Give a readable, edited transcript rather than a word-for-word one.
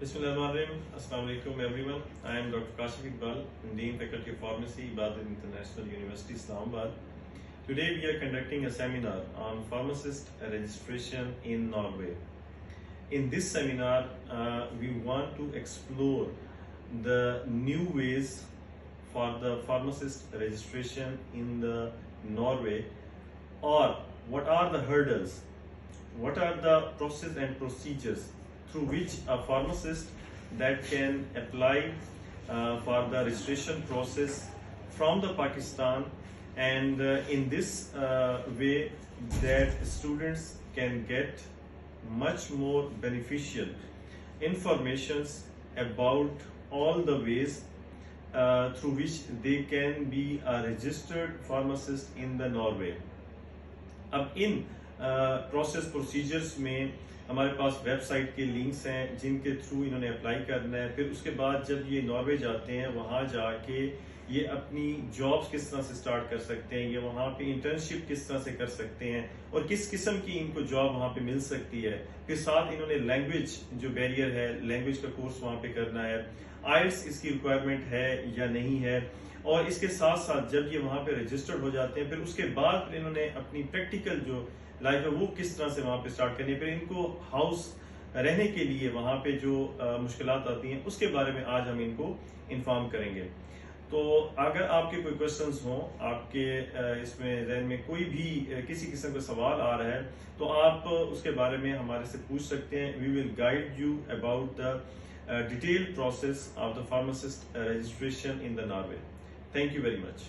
Bismillahirrahmanirrahim. Assalamu alaikum everyone. I am Dr. KashifIqbal, Dean Faculty of Pharmacy, Ibadat International University, Islamabad. Today we are conducting a seminar on pharmacist registration in Norway. In this seminar, we want to explore the new ways for the pharmacist registration in the Norway, or what are the hurdles, what are the process and procedures through which a pharmacist that can apply for the registration process from the Pakistan, and in this way that students can get much more beneficial informations about all the ways through which they can be a registered pharmacist in the Norway. अब in process procedures में हमारे पास website के links हैं जिनके through इन्होंने apply करना है। फिर उसके बाद जब ये नॉर्वे जाते हैं, वहाँ जाके ये अपनी जॉब्स किस तरह से स्टार्ट कर सकते हैं, ये वहाँ पे इंटर्नशिप किस तरह से कर सकते हैं और किस किस्म की इनको जॉब वहाँ पे मिल सकती है। फिर साथ इन्होंने लैंग्वेज जो बैरियर है, लैंग्वेज का कोर्स वहाँ पे करना है, आइल्स इसकी रिक्वायरमेंट है या नहीं है, और इसके साथ साथ जब ये वहाँ पे रजिस्टर्ड हो जाते हैं फिर उसके बाद फिर इन्होंने अपनी प्रैक्टिकल जो लाइफ है वो किस तरह से वहाँ पे स्टार्ट करनी है। फिर इनको हाउस रहने के लिए वहाँ पे जो मुश्किलात आती हैं उसके बारे में आज हम इनको इन्फॉर्म करेंगे। तो अगर आपके कोई क्वेश्चंस हों, आपके इसमें जहन में कोई भी किसी किस्म का सवाल आ रहा है तो आप उसके बारे में हमारे से पूछ सकते हैं। We will guide you about the detailed process of the pharmacist registration in the Norway. Thank you very much.